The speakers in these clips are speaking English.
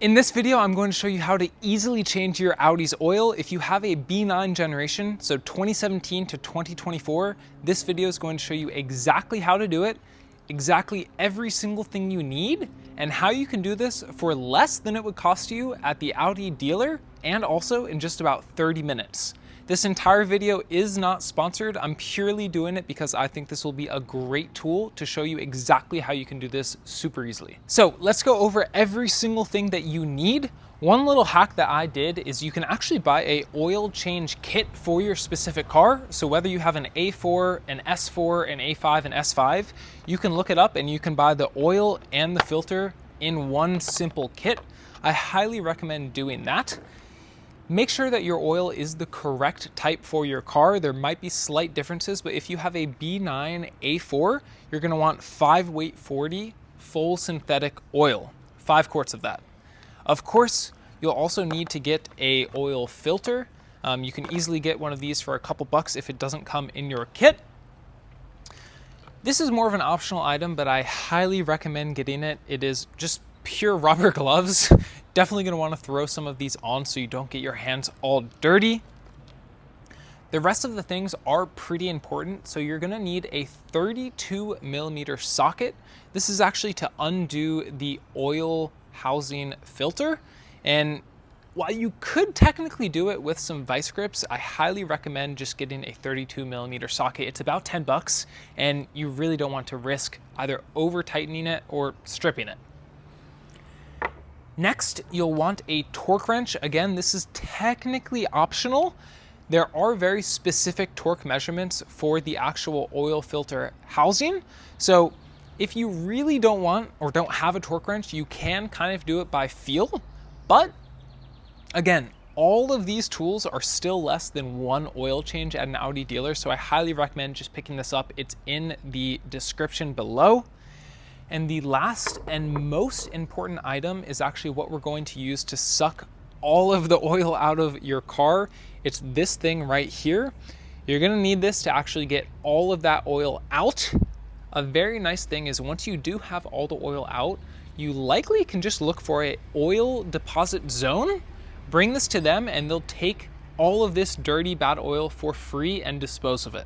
In this video, I'm going to show you how to easily change your Audi's oil. If you have a B9 generation, so 2017 to 2024, this video is going to show you exactly how to do it, exactly every single thing you need, and how you can do this for less than it would cost you at the Audi dealer, and also in just about 30 minutes. This entire video is not sponsored. I'm purely doing it because I think this will be a great tool to show you exactly how you can do this super easily. So let's go over every single thing that you need. One little hack that I did is you can actually buy a oil change kit for your specific car. So whether you have an A4, an S4, an A5, an S5, you can look it up and you can buy the oil and the filter in one simple kit. I highly recommend doing that. Make sure that your oil is the correct type for your car. There might be slight differences, but if you have a B9 A4, you're gonna want 5 weight 40 full synthetic oil, 5 quarts of that. Of course, you'll also need to get a oil filter. You can easily get one of these for a couple bucks if it doesn't come in your kit. This is more of an optional item, but I highly recommend getting it. It is just pure rubber gloves. Definitely going to want to throw some of these on so you don't get your hands all dirty. The rest of the things are pretty important. So you're going to need a 32mm socket. This is actually to undo the oil housing filter. And while you could technically do it with some vice grips, I highly recommend just getting a 32mm socket. It's about 10 bucks and you really don't want to risk either over tightening it or stripping it. Next, you'll want a torque wrench. Again, this is technically optional. There are very specific torque measurements for the actual oil filter housing. So if you really don't want or don't have a torque wrench, you can kind of do it by feel. But again, all of these tools are still less than one oil change at an Audi dealer. So I highly recommend just picking this up. It's in the description below. And the last and most important item is actually what we're going to use to suck all of the oil out of your car. It's this thing right here. You're gonna need this to actually get all of that oil out. A very nice thing is once you do have all the oil out, you likely can just look for an oil deposit zone, bring this to them, and they'll take all of this dirty, bad oil for free and dispose of it.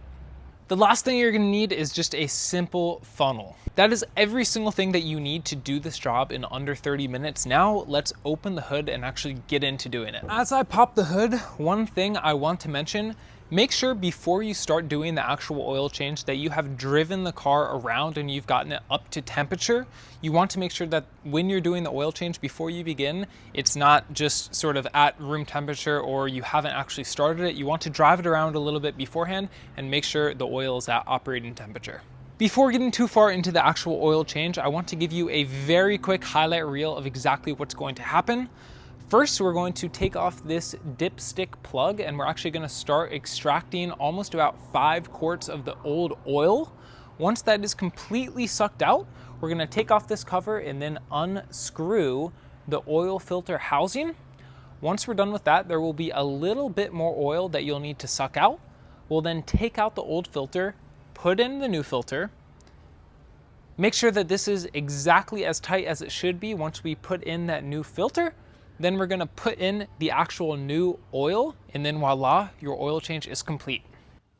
The last thing you're gonna need is just a simple funnel. That is every single thing that you need to do this job in under 30 minutes. Now let's open the hood and actually get into doing it. As I pop the hood, one thing I want to mention, make sure before you start doing the actual oil change that you have driven the car around and you've gotten it up to temperature. You want to make sure that when you're doing the oil change before you begin, it's not just sort of at room temperature or you haven't actually started it. You want to drive it around a little bit beforehand and make sure the oil is at operating temperature. Before getting too far into the actual oil change, I want to give you a very quick highlight reel of exactly what's going to happen. First, we're going to take off this dipstick plug and we're actually going to start extracting almost about 5 quarts of the old oil. Once that is completely sucked out, we're going to take off this cover and then unscrew the oil filter housing. Once we're done with that, there will be a little bit more oil that you'll need to suck out. We'll then take out the old filter, put in the new filter. Make sure that this is exactly as tight as it should be once we put in that new filter. Then we're gonna put in the actual new oil and then voila, your oil change is complete.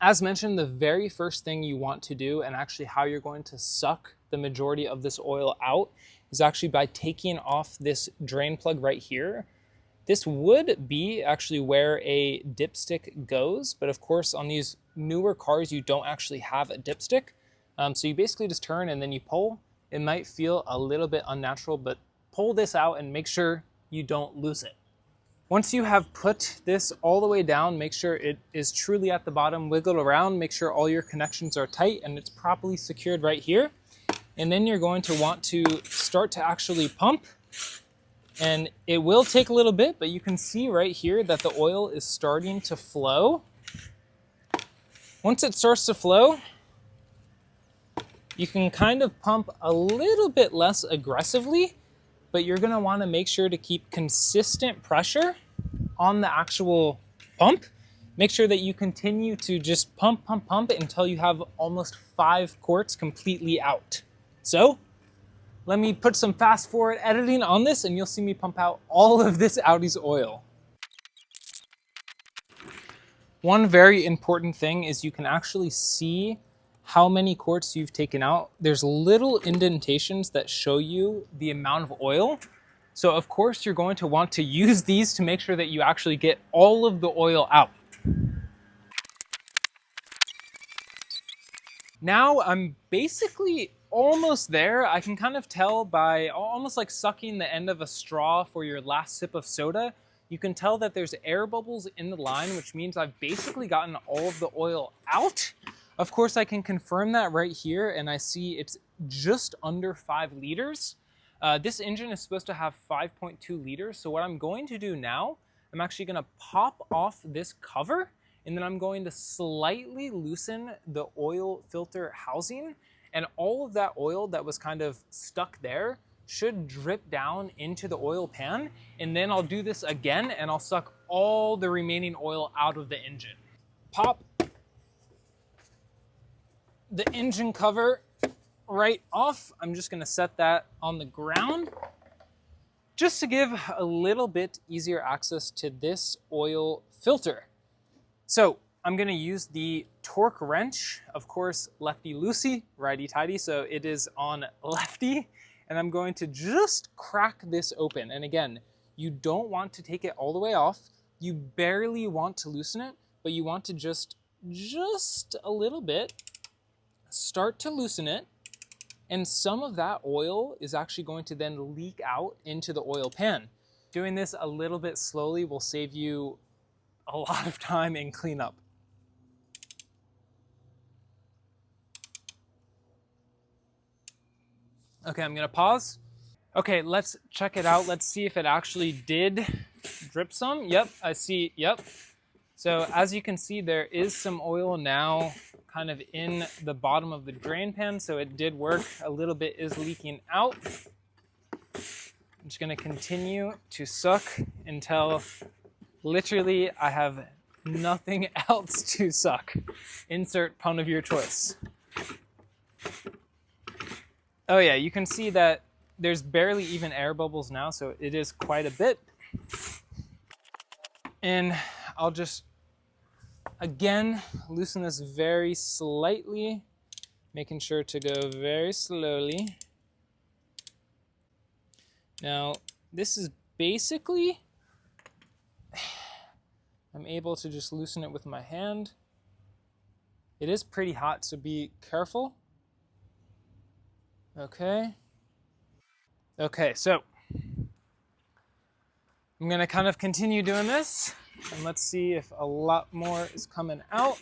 As mentioned, the very first thing you want to do and actually how you're going to suck the majority of this oil out is actually by taking off this drain plug right here. This would be actually where a dipstick goes, but of course on these newer cars, you don't actually have a dipstick. So you basically just turn and then you pull. It might feel a little bit unnatural, but pull this out and make sure you don't lose it. Once you have put this all the way down, make sure it is truly at the bottom, wiggle around, make sure all your connections are tight and it's properly secured right here. And then you're going to want to start to actually pump. And it will take a little bit, but you can see right here that the oil is starting to flow. Once it starts to flow, you can kind of pump a little bit less aggressively, but you're gonna wanna make sure to keep consistent pressure on the actual pump. Make sure that you continue to just pump, pump, pump until you have almost 5 quarts completely out. So Let me put some fast forward editing on this and you'll see me pump out all of this Audi's oil. One very important thing is you can actually see how many quarts you've taken out. There's little indentations that show you the amount of oil. So of course you're going to want to use these to make sure that you actually get all of the oil out. Now I'm basically almost there. I can kind of tell by almost like sucking the end of a straw for your last sip of soda. You can tell that there's air bubbles in the line, which means I've basically gotten all of the oil out. Of course, I can confirm that right here, and I see it's just under 5 liters. This engine is supposed to have 5.2 liters. So what I'm going to do now, I'm actually going to pop off this cover, and then I'm going to slightly loosen the oil filter housing, and all of that oil that was kind of stuck there should drip down into the oil pan, and then I'll do this again and I'll suck all the remaining oil out of the engine. Pop the engine cover right off. I'm just gonna set that on the ground just to give a little bit easier access to this oil filter. So I'm gonna use the torque wrench, of course, lefty loosey, righty tighty, so it is on lefty, and I'm going to just crack this open. And again, you don't want to take it all the way off. You barely want to loosen it, but you want to just a little bit, start to loosen it, and some of that oil is actually going to then leak out into the oil pan. Doing this a little bit slowly will save you a lot of time in cleanup. Okay, I'm gonna pause. Okay, let's check it out. Let's see if it actually did drip some. Yep, I see, yep. So as you can see, there is some oil now kind of in the bottom of the drain pan, so it did work. A little bit is leaking out. I'm just gonna continue to suck until literally I have nothing else to suck. Insert pun of your choice. Oh yeah, you can see that there's barely even air bubbles now, so it is quite a bit. And I'll just, again, loosen this very slightly, making sure to go very slowly. Now, this is basically, I'm able to just loosen it with my hand. It is pretty hot, so be careful. Okay. Okay, so I'm gonna kind of continue doing this, and let's see if a lot more is coming out.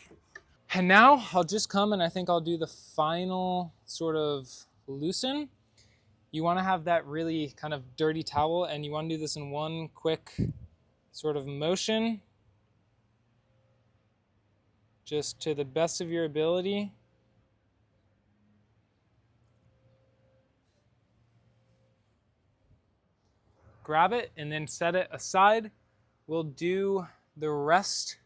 And now I'll just come and I think I'll do the final sort of loosen. You wanna have that really kind of dirty towel, and you wanna do this in one quick sort of motion, just to the best of your ability. Grab it and then set it aside. We'll do the rest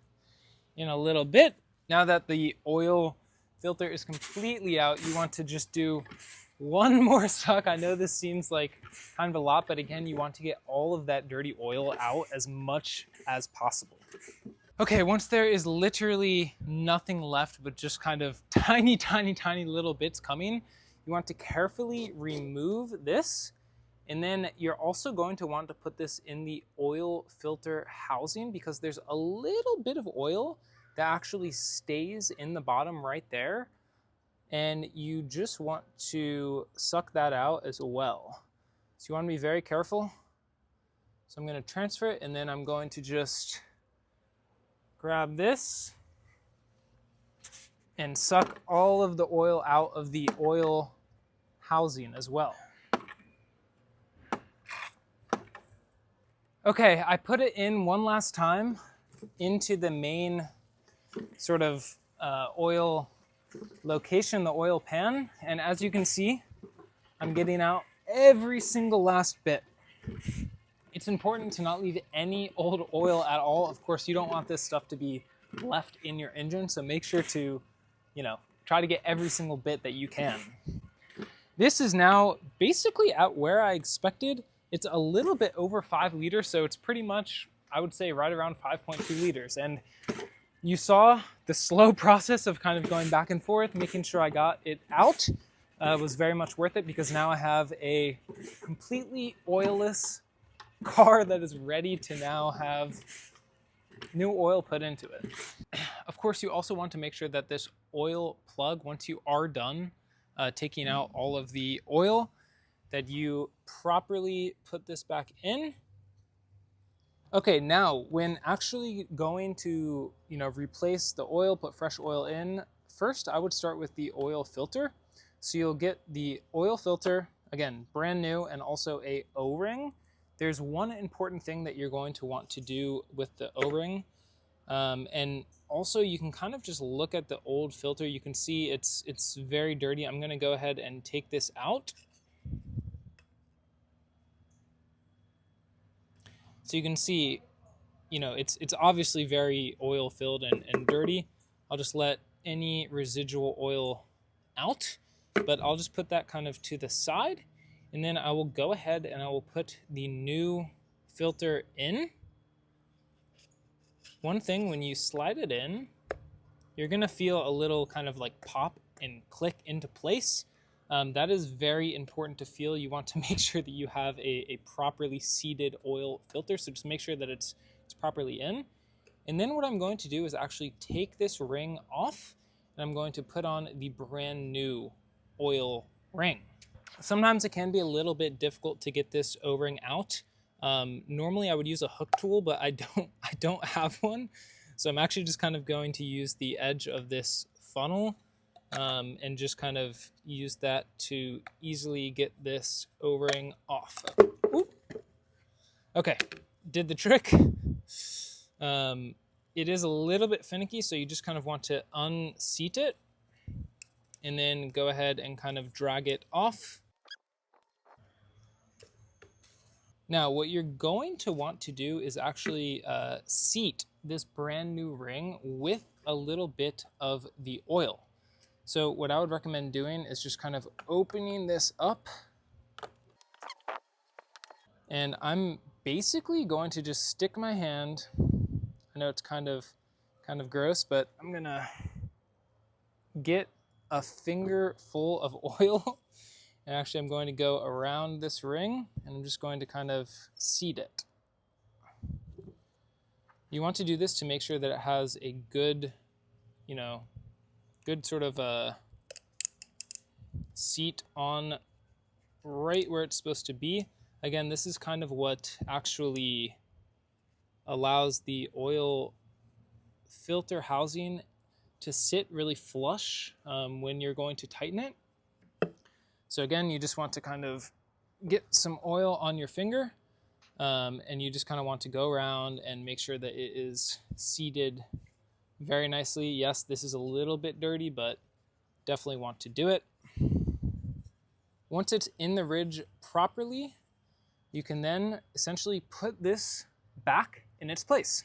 in a little bit. Now that the oil filter is completely out, you want to just do one more suck. I know this seems like kind of a lot, but again, you want to get all of that dirty oil out as much as possible. Okay, once there is literally nothing left but just kind of tiny, tiny, tiny little bits coming, you want to carefully remove this. And then you're also going to want to put this in the oil filter housing, because there's a little bit of oil that actually stays in the bottom right there. And you just want to suck that out as well. So you want to be very careful. So I'm going to transfer it, and then I'm going to just grab this and suck all of the oil out of the oil housing as well. Okay, I put it in one last time into the main sort of oil location, the oil pan, and as you can see, I'm getting out every single last bit. It's important to not leave any old oil at all. Of course, you don't want this stuff to be left in your engine, so make sure to, try to get every single bit that you can. This is now basically at where I expected. It's a little bit over 5 liters, so it's pretty much, I would say, right around 5.2 liters. And you saw the slow process of kind of going back and forth, making sure I got it out. Was very much worth it because now I have a completely oilless car that is ready to now have new oil put into it. Of course, you also want to make sure that this oil plug, once you are done taking out all of the oil, that you properly put this back in. Okay, now when actually going to, replace the oil, put fresh oil in, first I would start with the oil filter. So you'll get the oil filter, again, brand new, and also a O-ring. There's one important thing that you're going to want to do with the O-ring. And also you can kind of just look at the old filter. You can see it's very dirty. I'm gonna go ahead and take this out. So you can see, it's obviously very oil filled and dirty. I'll just let any residual oil out, but I'll just put that kind of to the side. And then I will go ahead and I will put the new filter in. One thing, when you slide it in, you're gonna feel a little kind of like pop and click into place. That is very important to feel. You want to make sure that you have a properly seated oil filter. So just make sure that it's properly in. And then what I'm going to do is actually take this ring off and I'm going to put on the brand new oil ring. Sometimes it can be a little bit difficult to get this O-ring out. Normally I would use a hook tool, but I don't have one. So I'm actually just kind of going to use the edge of this funnel and just kind of use that to easily get this O-ring off. Oop. Okay, did the trick. It is a little bit finicky, so you just kind of want to unseat it and then go ahead and kind of drag it off. Now, what you're going to want to do is actually seat this brand new ring with a little bit of the oil. So what I would recommend doing is just kind of opening this up. And I'm basically going to just stick my hand. I know it's kind of gross, but I'm gonna get a finger full of oil. And actually I'm going to go around this ring and I'm just going to kind of seat it. You want to do this to make sure that it has a good, good sort of a seat on right where it's supposed to be. Again, this is kind of what actually allows the oil filter housing to sit really flush when you're going to tighten it. So again, you just want to kind of get some oil on your finger and you just kind of want to go around and make sure that it is seated very nicely. Yes, this is a little bit dirty, but definitely want to do it. Once it's in the ridge properly, you can then essentially put this back in its place.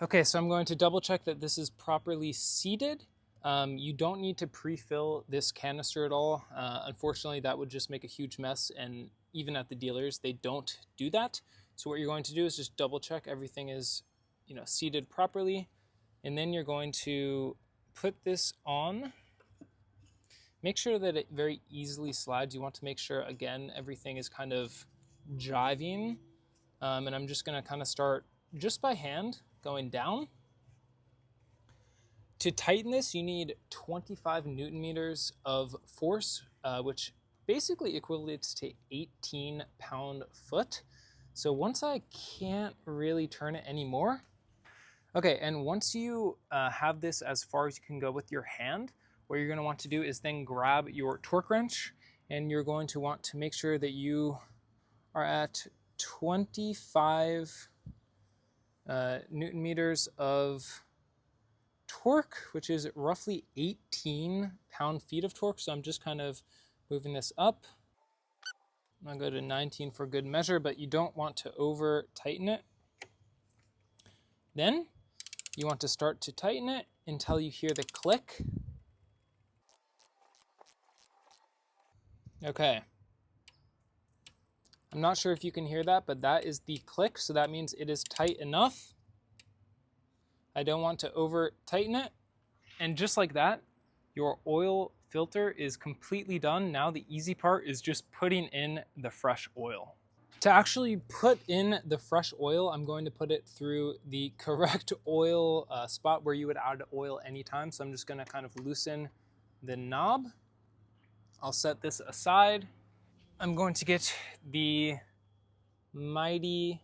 Okay, so I'm going to double check that this is properly seated. You don't need to pre-fill this canister at all. Unfortunately, that would just make a huge mess, and even at the dealers, they don't do that. So what you're going to do is just double check everything is, seated properly, and then you're going to put this on. Make sure that it very easily slides. You want to make sure, again, everything is kind of jiving. And I'm just gonna kind of start just by hand going down. To tighten this, you need 25 Newton meters of force, which basically equates to 18 pound-foot. So once I can't really turn it anymore. Okay, and once you have this as far as you can go with your hand, what you're gonna want to do is then grab your torque wrench and you're going to want to make sure that you are at 25 Newton meters of torque, which is roughly 18 pound-feet of torque. So I'm just kind of moving this up. I'm gonna go to 19 for good measure, but you don't want to over tighten it. Then you want to start to tighten it until you hear the click. Okay. I'm not sure if you can hear that, but that is the click, so that means it is tight enough. I don't want to over tighten it. And just like that, your oil filter is completely done. Now the easy part is just putting in the fresh oil. To actually put in the fresh oil, I'm going to put it through the correct oil spot where you would add oil anytime. So I'm just going to kind of loosen the knob. I'll set this aside. I'm going to get the mighty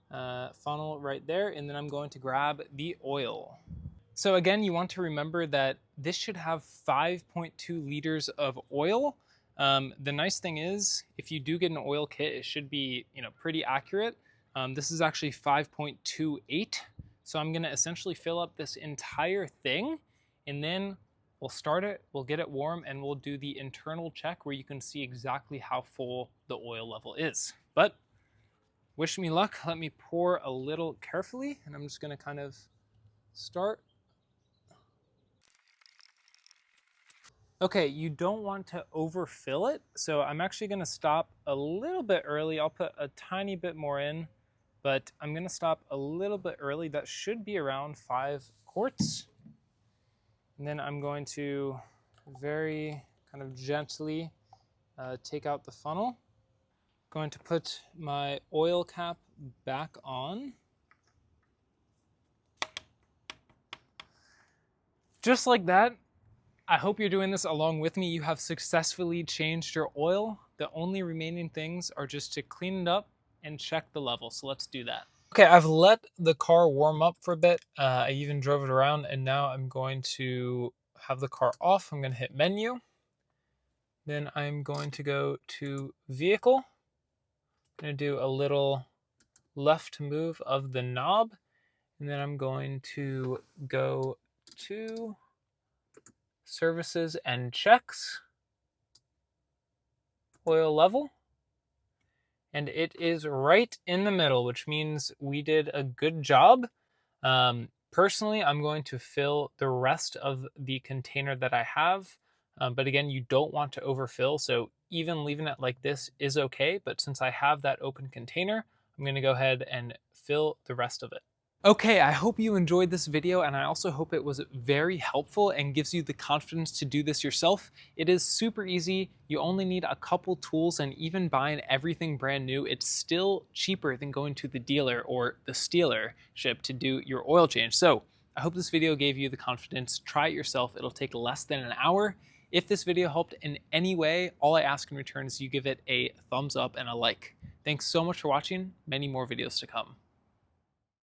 funnel right there, and then I'm going to grab the oil. So again, you want to remember that this should have 5.2 liters of oil. The nice thing is, if you do get an oil kit, it should be pretty accurate. This is actually 5.28. So I'm gonna essentially fill up this entire thing, and then we'll start it, we'll get it warm, and we'll do the internal check where you can see exactly how full the oil level is. But wish me luck. Let me pour a little carefully, and I'm just gonna kind of start. Okay, you don't want to overfill it, so I'm actually gonna stop a little bit early. I'll put a tiny bit more in, but I'm gonna stop a little bit early. That should be around 5 quarts. And then I'm going to very kind of gently take out the funnel. Going to put my oil cap back on. Just like that. I hope you're doing this along with me. You have successfully changed your oil. The only remaining things are just to clean it up and check the level. So let's do that. Okay, I've let the car warm up for a bit. I even drove it around, and now I'm going to have the car off. I'm going to hit menu. Then I'm going to go to vehicle. I'm going to do a little left move of the knob. And then I'm going to go to services and checks, oil level, and it is right in the middle, which means we did a good job. Personally, I'm going to fill the rest of the container that I have, but again, you don't want to overfill, so even leaving it like this is okay, but since I have that open container, I'm going to go ahead and fill the rest of it. Okay, I hope you enjoyed this video, and I also hope it was very helpful and gives you the confidence to do this yourself. It is super easy. You only need a couple tools, and even buying everything brand new, it's still cheaper than going to the dealer or the dealership to do your oil change. So I hope this video gave you the confidence. Try it yourself. It'll take less than an hour. If this video helped in any way, all I ask in return is you give it a thumbs up and a like. Thanks so much for watching. Many more videos to come.